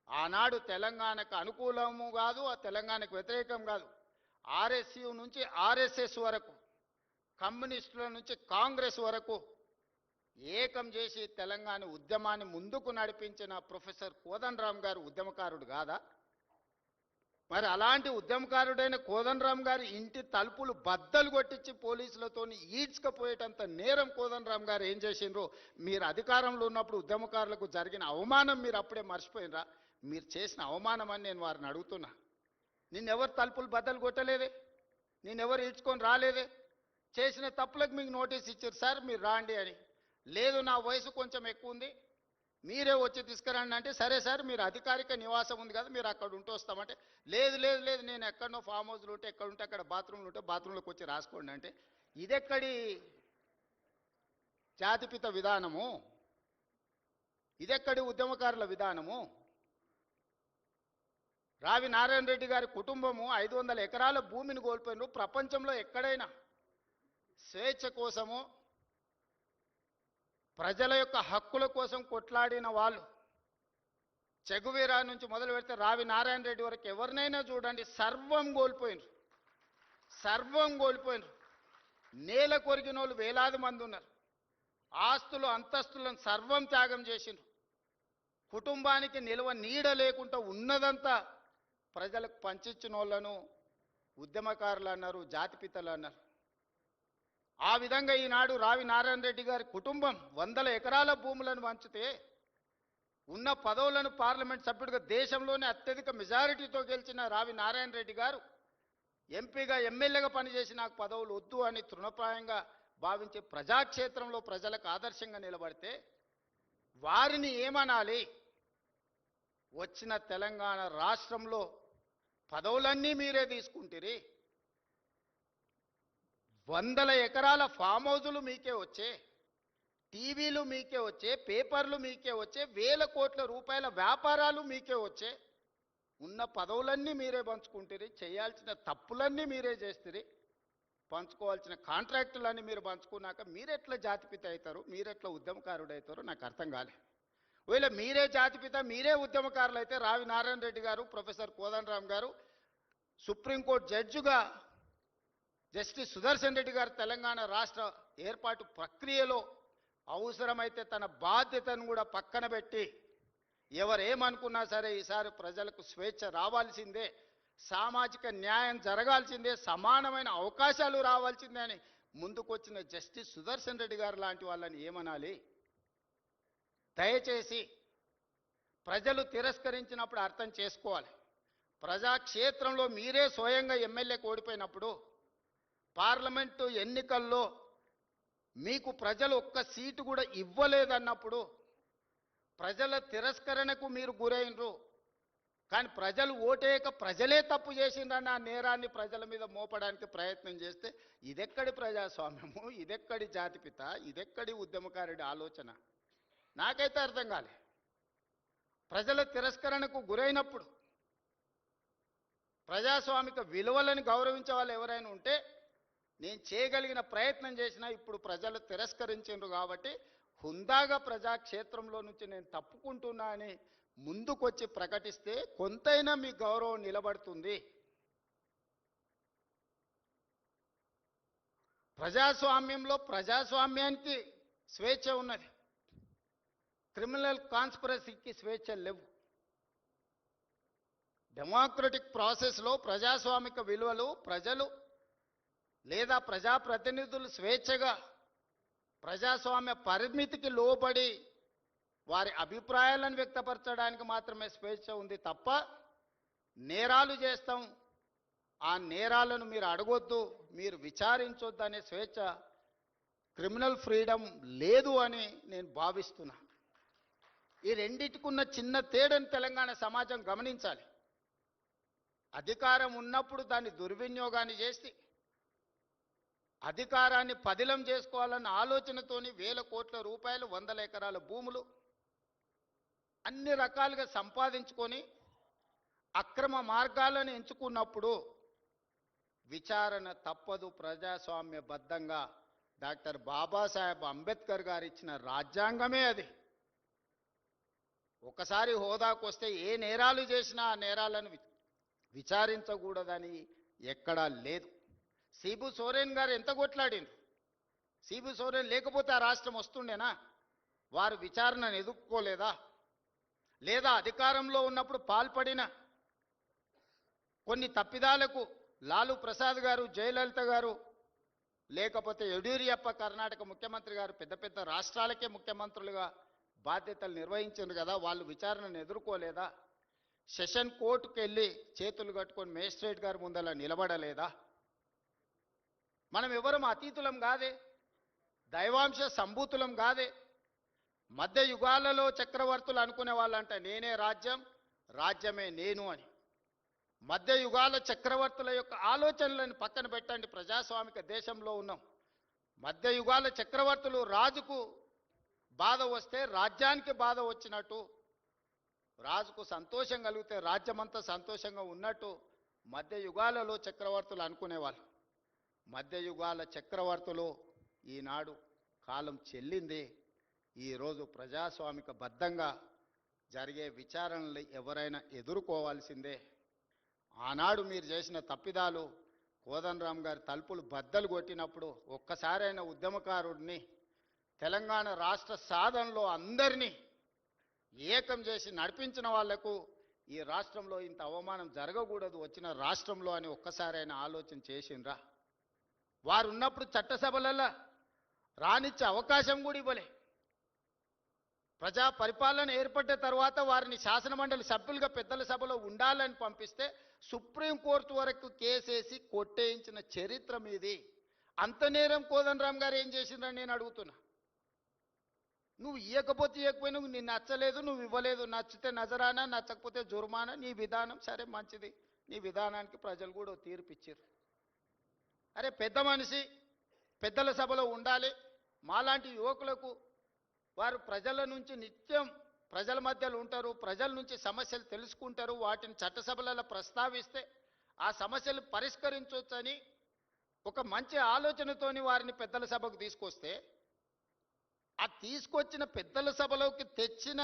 ఆనాడు తెలంగాణకు అనుకూలము కాదు, ఆ తెలంగాణకు వ్యతిరేకం కాదు, ఆర్ఎస్యు నుంచి ఆర్ఎస్ఎస్ వరకు, కమ్యూనిస్టుల నుంచి కాంగ్రెస్ వరకు ఏకం చేసి తెలంగాణ ఉద్యమాన్ని ముందుకు నడిపించిన ప్రొఫెసర్ కోదండరామ్ గారు ఉద్యమకారుడు కాదా? మరి అలాంటి ఉద్యమకారుడైన కోదండరామ్ గారి ఇంటి తలుపులు బద్దలు కొట్టించి పోలీసులతో ఈడ్చుకపోయేటంత నేరం కోదండరామ్ గారు ఏం చేసిండ్రో మీరు అధికారంలో ఉన్నప్పుడు ఉద్యమకారులకు జరిగిన అవమానం మీరు అప్పుడే మర్చిపోయినరా? మీరు చేసిన అవమానం అని నేను వారిని అడుగుతున్నా. నిన్నెవరు తలుపులు బద్దలు కొట్టలేదే, నిన్నెవరు ఈడ్చుకొని రాలేదే. చేసిన తప్పులకు మీకు నోటీస్ ఇచ్చారు, సార్ మీరు రాండి అని. లేదు నా వయసు కొంచెం ఎక్కువ ఉంది, మీరే వచ్చి తీసుకురండి అంటే, సరే సార్ మీరు అధికారిక నివాసం ఉంది కదా మీరు అక్కడ ఉంటూ వస్తామంటే, లేదు లేదు లేదు నేను ఎక్కడనో ఫామ్ హౌస్లు ఉంటే ఎక్కడ ఉంటే అక్కడ బాత్రూమ్లు ఉంటే బాత్రూంలోకి వచ్చి రాసుకోండి అంటే, ఇదెక్కడి జాతిపిత విధానము? ఇదెక్కడి ఉద్యమకారుల విధానము? రావి నారాయణ రెడ్డి గారి కుటుంబము 500 ఎకరాల భూమిని కోల్పోయినారు. ప్రపంచంలో ఎక్కడైనా స్వేచ్ఛ కోసము, ప్రజల యొక్క హక్కుల కోసం కొట్లాడిన వాళ్ళు, చెగువీరా నుంచి మొదలు పెడితే రావి నారాయణ రెడ్డి వరకు ఎవరినైనా చూడండి, సర్వం కోల్పోయినారు. సర్వం కోల్పోయినారు. నేల కొరిగిన వాళ్ళు వేలాది మంది ఉన్నారు. ఆస్తులు అంతస్తులను సర్వం త్యాగం చేసినారు. కుటుంబానికి నిల్వ నీడ లేకుండా ఉన్నదంతా ప్రజలకు పంచిచ్చిన వాళ్ళను ఉద్యమకారులు అన్నారు, జాతిపితలు అన్నారు. ఆ విధంగా ఈనాడు రావి నారాయణ రెడ్డి గారి కుటుంబం 100 ఎకరాల భూములను పంచితే ఉన్న పదవులను పార్లమెంట్ సభ్యుడిగా దేశంలోనే అత్యధిక మెజారిటీతో గెలిచిన రావి నారాయణ రెడ్డి గారు ఎంపీగా ఎమ్మెల్యేగా పనిచేసి నాకు పదవులు వద్దు అని తృణప్రాయంగా భావించే ప్రజాక్షేత్రంలో ప్రజలకు ఆదర్శంగా నిలబడితే వారిని ఏమనాలి? వచ్చిన తెలంగాణ రాష్ట్రంలో పదవులన్నీ మీరే తీసుకుంటారు. వందల ఎకరాల ఫామ్ హౌజులు మీకే వచ్చే, టీవీలు మీకే వచ్చే, పేపర్లు మీకే వచ్చే, వేల కోట్ల రూపాయల వ్యాపారాలు మీకే వచ్చే. ఉన్న పదవులన్నీ మీరే పంచుకుంటారు, చేయాల్సిన తప్పులన్నీ మీరే చేస్తారు, పంచుకోవాల్సిన కాంట్రాక్టులన్నీ మీరు పంచుకున్నాక మీరెట్లా జాతిపిత అవుతారు, మీరెట్లా ఉద్యమకారుడు అవుతారో నాకు అర్థం కాలే. ఒకవేళ మీరే జాతిపిత, మీరే ఉద్యమకారులు అయితే రావి నారాయణ రెడ్డి గారు, ప్రొఫెసర్ కోదండరామ్ గారు సుప్రీంకోర్టు జడ్జిగా జస్టిస్ సుదర్శన్ రెడ్డి గారు తెలంగాణ రాష్ట్ర ఏర్పాటు ప్రక్రియలో అవసరమైతే తన బాధ్యతను కూడా పక్కన పెట్టి ఎవరేమనుకున్నా సరే ఈసారి ప్రజలకు స్వేచ్ఛ రావాల్సిందే, సామాజిక న్యాయం జరగాల్సిందే, సమానమైన అవకాశాలు రావాల్సిందే అని ముందుకొచ్చిన జస్టిస్ సుదర్శన్ రెడ్డి గారు లాంటి వాళ్ళని ఏమనాలి? దయచేసి ప్రజలు తిరస్కరించినప్పుడు అర్థం చేసుకోవాలి. ప్రజాక్షేత్రంలో మీరే స్వయంగా ఎమ్మెల్యేకి ఓడిపోయినప్పుడు, పార్లమెంటు ఎన్నికల్లో మీకు ప్రజలు ఒక్క సీటు కూడా ఇవ్వలేదన్నప్పుడు, ప్రజల తిరస్కరణకు మీరు గురైనరు. కానీ ప్రజలు ఓటేయక ప్రజలే తప్పు చేసిండ్రన్న ఆ నేరాన్ని ప్రజల మీద మోపడానికి ప్రయత్నం చేస్తే ఇదెక్కడి ప్రజాస్వామ్యము, ఇదెక్కడి జాతిపిత, ఇదెక్కడి ఉద్యమకారుడి ఆలోచన నాకైతే అర్థం కాలే. ప్రజల తిరస్కరణకు గురైనప్పుడు ప్రజాస్వామిక విలువలను గౌరవించే వాళ్ళు ఎవరైనా ఉంటే నేను చేయగలిగిన ప్రయత్నం చేసినా ఇప్పుడు ప్రజలు తిరస్కరించారు కాబట్టి హుందాగా ప్రజాక్షేత్రంలో నుంచి నేను తప్పుకుంటున్నా అని ముందుకొచ్చి ప్రకటిస్తే కొంతైనా మీ గౌరవం నిలబడుతుంది. ప్రజాస్వామ్యంలో ప్రజాస్వామ్యానికి స్వేచ్ఛ ఉన్నది, క్రిమినల్ కాన్స్పిరసీకి స్వేచ్ఛ లేవు. డెమోక్రటిక్ ప్రాసెస్లో ప్రజాస్వామిక విలువలు ప్రజలు లేదా ప్రజాప్రతినిధులు స్వేచ్ఛగా ప్రజాస్వామ్య పరిమితికి లోబడి వారి అభిప్రాయాలను వ్యక్తపరచడానికి మాత్రమే స్వేచ్ఛ ఉంది తప్ప నేరాలు చేస్తాం, ఆ నేరాలను మీరు అడగొద్దు, మీరు విచారించొద్దు అనే స్వేచ్ఛ, క్రిమినల్ ఫ్రీడమ్ లేదు అని నేను భావిస్తున్నా. ఈ రెండింటికున్న చిన్న తేడాను తెలంగాణ సమాజం గమనించాలి. అధికారం ఉన్నప్పుడు దాన్ని దుర్వినియోగాన్ని చేసి అధికారాన్ని పదిలం చేసుకోవాలన్న ఆలోచనతోని వేల కోట్ల రూపాయలు, వందల ఎకరాల భూములు అన్ని రకాలుగా సంపాదించుకొని అక్రమ మార్గాలను ఎంచుకున్నప్పుడు విచారణ తప్పదు. ప్రజాస్వామ్యబద్ధంగా డాక్టర్ బాబాసాహెబ్ అంబేద్కర్ గారు ఇచ్చిన రాజ్యాంగమే అది. ఒకసారి హోదాకు వస్తే ఏ నేరాలు చేసినా ఆ నేరాలను విచారించకూడదని ఎక్కడా లేదు. సిబు సోరెన్ గారు ఎంత కొట్లాడిండ్రు? సిబు సోరెన్ లేకపోతే ఆ రాష్ట్రం వస్తుండేనా? వారు విచారణను ఎదుర్కోలేదా? లేదా అధికారంలో ఉన్నప్పుడు పాల్పడిన కొన్ని తప్పిదాలకు లాలూ ప్రసాద్ గారు, జయలలిత గారు, లేకపోతే యడ్యూరప్ప కర్ణాటక ముఖ్యమంత్రి గారు పెద్ద పెద్ద రాష్ట్రాలకే ముఖ్యమంత్రులుగా బాధ్యతలు నిర్వహించారు కదా, వాళ్ళు విచారణను ఎదుర్కోలేదా? సెషన్ కోర్టుకు వెళ్ళి చేతులు కట్టుకొని మేజిస్ట్రేట్ గారి ముందలా నిలబడలేదా? మనం ఎవరం అతీతులం కాదే, దైవాంశ సంభూతులం కాదే. మధ్య యుగాలలో చక్రవర్తులు అనుకునే వాళ్ళంట నేనే రాజ్యం, రాజ్యమే నేను అని. మధ్య యుగాల చక్రవర్తుల యొక్క ఆలోచనలను పక్కన పెట్టండి. ప్రజాస్వామిక దేశంలో ఉన్నాం. మధ్య యుగాల చక్రవర్తులు రాజుకు బాధ వస్తే రాజ్యానికి బాధ వచ్చినట్టు, రాజుకు సంతోషం కలిగితే రాజ్యమంతా సంతోషంగా ఉన్నట్టు మధ్య యుగాలలో చక్రవర్తులు అనుకునేవాళ్ళు. మధ్య యుగాల చక్రవర్తులు ఈనాడు కాలం చెల్లింది. ఈరోజు ప్రజాస్వామిక బద్ధంగా జరిగే విచారణలు ఎవరైనా ఎదుర్కోవాల్సిందే. ఆనాడు మీరు చేసిన తప్పిదాలు కోదండరామ్ గారి తలుపులు బద్దలు కొట్టినప్పుడు ఒక్కసారైన ఉద్యమకారుడిని తెలంగాణ రాష్ట్ర సాధనలో అందరినీ ఏకం చేసి నడిపించిన వాళ్లకు ఈ రాష్ట్రంలో ఇంత అవమానం జరగకూడదు వచ్చిన రాష్ట్రంలో అని ఒక్కసారైనా ఆలోచన చేసిండ్రా? వారు ఉన్నప్పుడు చట్టసభలలో రానిచ్చే అవకాశం కూడా ఇవ్వలే. ప్రజా పరిపాలన ఏర్పడ్డ తర్వాత వారిని శాసనమండలి సభ్యులుగా పెద్దల సభలో ఉండాలని పంపిస్తే సుప్రీంకోర్టు వరకు కేసేసి కొట్టేయించిన చరిత్ర మీది. అంత నేరం కోదండరామ్ గారు ఏం చేసిండ్రని నేను అడుగుతున్నా. నువ్వు ఇవ్వకపోతే ఇవ్వకపోయినా నీకు నచ్చలేదు, నువ్వు ఇవ్వలేదు, నచ్చితే నజరానా, నచ్చకపోతే జుర్మానా, నీ విధానం సరే మంచిది, నీ విధానానికి ప్రజలు కూడా ఓ తీర్పు ఇచ్చారు. అరే పెద్ద మనిషి పెద్దల సభలో ఉండాలి, మాలాంటి యువకులకు వారు ప్రజల నుంచి నిత్యం ప్రజల మధ్యలో ఉంటారు, ప్రజల నుంచి సమస్యలు తెలుసుకుంటారు, వాటిని చట్టసభలలో ప్రస్తావిస్తే ఆ సమస్యలు పరిష్కరించవచ్చని ఒక మంచి ఆలోచనతోని వారిని పెద్దల సభకు తీసుకొస్తే, ఆ తీసుకొచ్చిన పెద్దల సభలోకి తెచ్చిన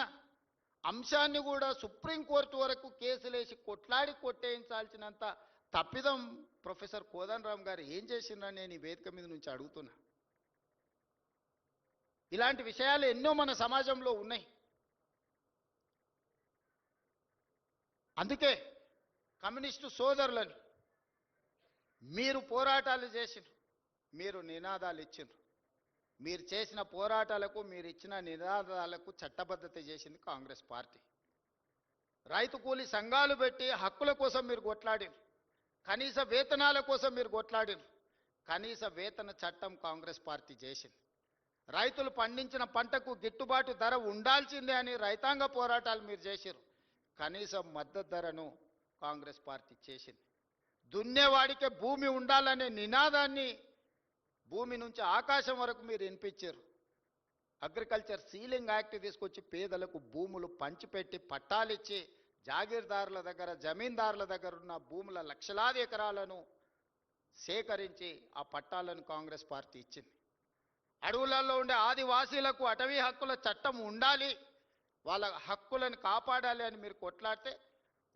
అంశాన్ని కూడా సుప్రీంకోర్టు వరకు కేసులేసి కొట్లాడి కొట్టేయించాల్సినంత తప్పిదం ప్రొఫెసర్ కోదండరామ్ గారు ఏం చేసిందని నేను ఈ వేదిక మీద నుంచి అడుగుతున్నా. ఇలాంటి విషయాలు ఎన్నో మన సమాజంలో ఉన్నాయి. అందుకే కమ్యూనిస్టు సోదరులని మీరు పోరాటాలు చేసిండ్రు, మీరు నినాదాలు ఇచ్చిండ్రు, మీరు చేసిన పోరాటాలకు మీరు ఇచ్చిన నినాదాలకు చట్టబద్ధత చేసింది కాంగ్రెస్ పార్టీ. రైతు కూలి సంఘాలు పెట్టి హక్కుల కోసం మీరు కొట్లాడిరు, కనీస వేతనాల కోసం మీరు కొట్లాడిరు, కనీస వేతన చట్టం కాంగ్రెస్ పార్టీ చేసింది. రైతులు పండించిన పంటకు గిట్టుబాటు ధర ఉండాల్సిందే అని రైతాంగ పోరాటాలు మీరు చేసిరు, కనీస మద్దతు ధరను కాంగ్రెస్ పార్టీ చేసింది. దున్నేవాడికే భూమి ఉండాలనే నినాదాన్ని భూమి నుంచి ఆకాశం వరకు మీరు వినిపించారు. అగ్రికల్చర్ సీలింగ్ యాక్ట్ తీసుకొచ్చి పేదలకు భూములు పంచిపెట్టి పట్టాలిచ్చి జాగీర్దారుల దగ్గర జమీందారుల దగ్గర ఉన్న భూముల లక్షలాది ఎకరాలను సేకరించి ఆ పట్టాలను కాంగ్రెస్ పార్టీ ఇచ్చింది. అడవులలో ఉండే ఆదివాసీలకు అటవీ హక్కుల చట్టం ఉండాలి, వాళ్ళ హక్కులను కాపాడాలి అని మీరు కొట్లాడితే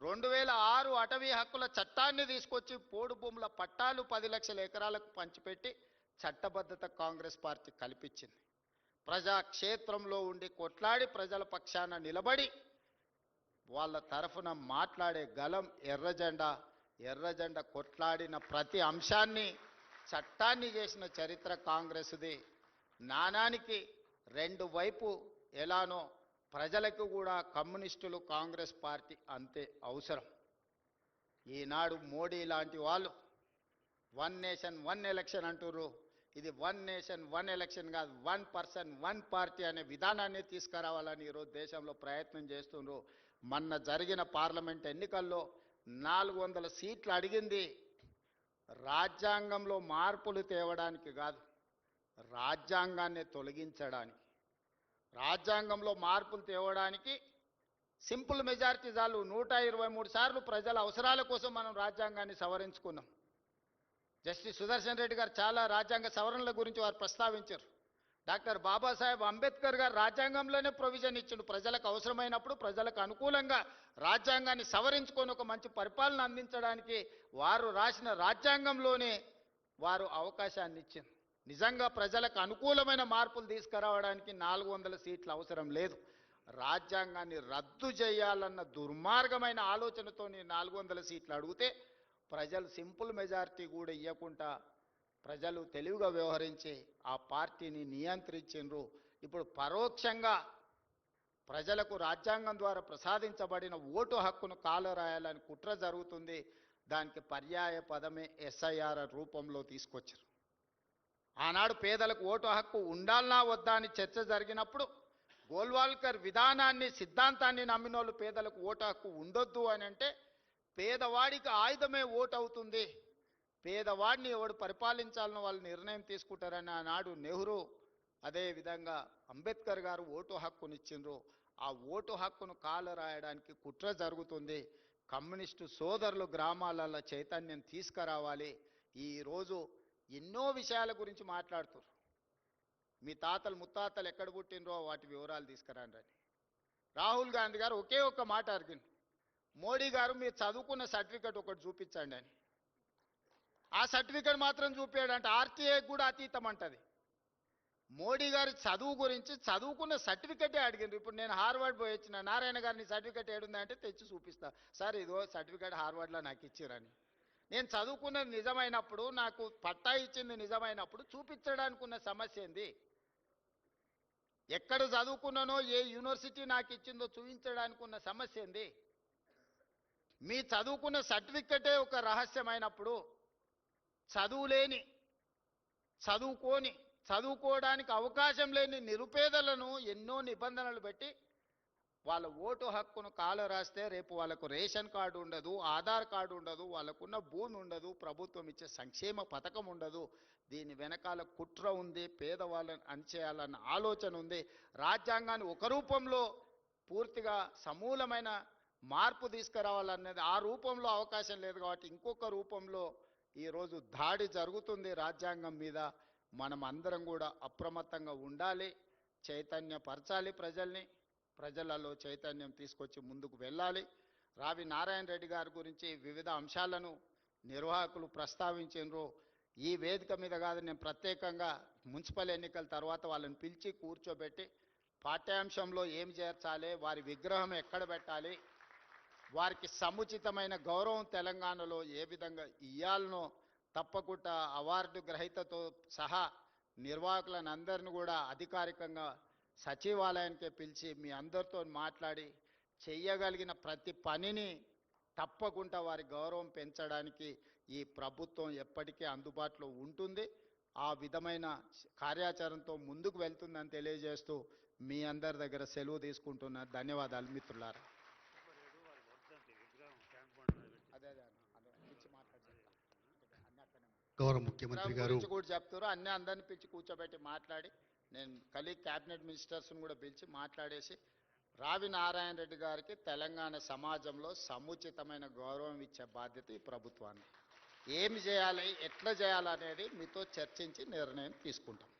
2006 అటవీ హక్కుల చట్టాన్ని తీసుకొచ్చి పోడు భూముల పట్టాలు 10 లక్షల ఎకరాలకు పంచిపెట్టి చట్టబద్ధత కాంగ్రెస్ పార్టీ కల్పించింది. ప్రజాక్షేత్రంలో ఉండి కొట్లాడి ప్రజల పక్షాన నిలబడి వాళ్ళ తరఫున మాట్లాడే గలం ఎర్రజెండా. ఎర్రజెండా కొట్లాడిన ప్రతి అంశాన్ని చట్టాన్ని చేసిన చరిత్ర కాంగ్రెస్ది. నాణానికి రెండు వైపు ఎలానో ప్రజలకు కూడా కమ్యూనిస్టులు కాంగ్రెస్ పార్టీ అంతే అవసరం. ఈనాడు మోడీ లాంటి వాళ్ళు 1 నేషన్ 1 ఎలక్షన్ అంటుర్రు. ఇది 1 నేషన్ 1 ఎలక్షన్ కాదు, 1 పర్సన్ 1 పార్టీ అనే విధానాన్ని తీసుకురావాలని ఈరోజు దేశంలో ప్రయత్నం చేస్తున్నారు. మొన్న జరిగిన పార్లమెంట్ ఎన్నికల్లో 400 సీట్లు అడిగింది రాజ్యాంగంలో మార్పులు తేవడానికి కాదు, రాజ్యాంగాన్ని తొలగించడానికి. రాజ్యాంగంలో మార్పులు తేవడానికి సింపుల్ మెజారిటీ చాలు. 123 సార్లు ప్రజల అవసరాల కోసం మనం రాజ్యాంగాన్ని సవరించుకున్నాం. జస్టిస్ సుదర్శన్ రెడ్డి గారు చాలా రాజ్యాంగ సవరణల గురించి వారు ప్రస్తావించారు. డాక్టర్ బాబాసాహెబ్ అంబేద్కర్ గారు రాజ్యాంగంలోనే ప్రొవిజన్ ఇచ్చిండు, ప్రజలకు అవసరమైనప్పుడు ప్రజలకు అనుకూలంగా రాజ్యాంగాన్ని సవరించుకొని ఒక మంచి పరిపాలన అందించడానికి వారు రాసిన రాజ్యాంగంలోనే వారు అవకాశాన్ని ఇచ్చింది. నిజంగా ప్రజలకు అనుకూలమైన మార్పులు తీసుకురావడానికి 400 సీట్లు అవసరం లేదు. రాజ్యాంగాన్ని రద్దు చేయాలన్న దుర్మార్గమైన ఆలోచనతో 400 సీట్లు అడిగితే ప్రజలు సింపుల్ మెజారిటీ కూడా ఇవ్వకుండా ప్రజలు తెలివిగా వ్యవహరించి ఆ పార్టీని నియంత్రించిండ్రు. ఇప్పుడు పరోక్షంగా ప్రజలకు రాజ్యాంగం ద్వారా ప్రసాదించబడిన ఓటు హక్కును కాలరాయాలని కుట్ర జరుగుతుంది. దానికి పర్యాయ పదమే ఎస్ఐఆర్ రూపంలో తీసుకొచ్చారు. ఆనాడు పేదలకు ఓటు హక్కు ఉండాలనా వద్దా అని చర్చ జరిగినప్పుడు గోల్వాల్కర్ విధానాన్ని సిద్ధాంతాన్ని నమ్మినోళ్ళు పేదలకు ఓటు హక్కు ఉండొద్దు అని అంటే, పేదవాడికి ఆయుధమే ఓటు అవుతుంది, పేదవాడిని ఎవడు పరిపాలించాలని వాళ్ళు నిర్ణయం తీసుకుంటారని ఆనాడు నెహ్రూ అదేవిధంగా అంబేద్కర్ గారు ఓటు హక్కునిచ్చిండ్రు. ఆ ఓటు హక్కును కాలరాయడానికి కుట్ర జరుగుతుంది. కమ్యూనిస్టు సోదరులు గ్రామాలలో చైతన్యం తీసుకురావాలి. ఈరోజు ఎన్నో విషయాల గురించి మాట్లాడుతారు. మీ తాతలు ముత్తాతలు ఎక్కడ పుట్టినరో వాటి వివరాలు తీసుకురండి అని. రాహుల్ గాంధీ గారు ఒకే ఒక్క మాట అడిగింది, మోడీ గారు మీరు చదువుకున్న సర్టిఫికెట్ ఒకటి చూపించండి అని. ఆ సర్టిఫికెట్ మాత్రం చూపించాడంటే ఆర్టీఐ కూడా అతీతం అంటది. మోడీ గారి చదువు గురించి చదువుకున్న సర్టిఫికెటే అడిగిండ్రు. ఇప్పుడు నేను హార్వర్డ్ పోయి వచ్చిన, నారాయణ గారిని సర్టిఫికెట్ ఏడుందంటే తెచ్చి చూపిస్తా, సార్ ఇదో సర్టిఫికెట్ హార్వర్డ్లో నాకు ఇచ్చిరని. నేను చదువుకున్నది నిజమైనప్పుడు, నాకు పట్టా ఇచ్చింది నిజమైనప్పుడు చూపించడానికి ఉన్న సమస్య ఏంది? ఎక్కడ చదువుకున్నానో ఏ యూనివర్సిటీ నాకు ఇచ్చిందో చూపించడానికి ఉన్న సమస్య ఏంది? మీ చదువుకున్న సర్టిఫికెటే ఒక రహస్యమైనప్పుడు చదువులేని చదువుకోని చదువుకోవడానికి అవకాశం లేని నిరుపేదలను ఎన్నో నిబంధనలు పెట్టి వాళ్ళ ఓటు హక్కును కాల రాస్తే రేపు వాళ్ళకు రేషన్ కార్డు ఉండదు, ఆధార్ కార్డు ఉండదు, వాళ్ళకున్న భూమి ఉండదు, ప్రభుత్వం ఇచ్చే సంక్షేమ పథకం ఉండదు. దీని వెనకాల కుట్ర ఉంది, పేదవాళ్ళని అణచేయాలన్న ఆలోచన ఉంది. రాజ్యాంగాన్ని ఒక రూపంలో పూర్తిగా సమూలమైన మార్పు తీసుకురావాలనేది ఆ రూపంలో అవకాశం లేదు కాబట్టి ఇంకొక రూపంలో ఈరోజు దాడి జరుగుతుంది రాజ్యాంగం మీద. మనం అందరం కూడా అప్రమత్తంగా ఉండాలి, చైతన్యపరచాలి ప్రజల్ని, ప్రజలలో చైతన్యం తీసుకొచ్చి ముందుకు వెళ్ళాలి. రావి నారాయణ రెడ్డి గారి గురించి వివిధ అంశాలను నిర్వాహకులు ప్రస్తావించారు. ఈ వేదిక మీద కాదు, నేను ప్రత్యేకంగా మున్సిపల్ ఎన్నికల తర్వాత వాళ్ళని పిలిచి కూర్చోబెట్టి పాఠ్యాంశంలో ఏం చేర్చాలి, వారి విగ్రహం ఎక్కడ పెట్టాలి, వారికి సముచితమైన గౌరవం తెలంగాణలో ఏ విధంగా ఇయ్యాలనో తప్పకుండా అవార్డు గ్రహీతతో సహా నిర్వాహకులను అందరిని కూడా అధికారికంగా సచివాలయానికే పిలిచి మీ అందరితో మాట్లాడి చెయ్యగలిగిన ప్రతి పనిని తప్పకుండా వారి గౌరవం పెంచడానికి ఈ ప్రభుత్వం ఎప్పటికీ అందుబాటులో ఉంటుంది. ఆ విధమైన కార్యాచరణతో ముందుకు వెళ్తుందని తెలియజేస్తూ మీ అందరి దగ్గర సెలవు తీసుకుంటున్నా. ధన్యవాదాలు మిత్రులారా. గౌరవ ముఖ్యమంత్రి గారు కూడా చెప్తారు, అన్ని అందరిని పిలిచి కూర్చోబెట్టి మాట్లాడి నేను క్యాబినెట్ మినిస్టర్స్ని కూడా పిలిచి మాట్లాడేసి రావి నారాయణ రెడ్డి గారికి తెలంగాణ సమాజంలో సముచితమైన గౌరవం ఇచ్చే బాధ్యత ఈ ప్రభుత్వాన్ని. ఏమి చేయాలి, ఎట్లా చేయాలనేది మీతో చర్చించి నిర్ణయం తీసుకుంటాం.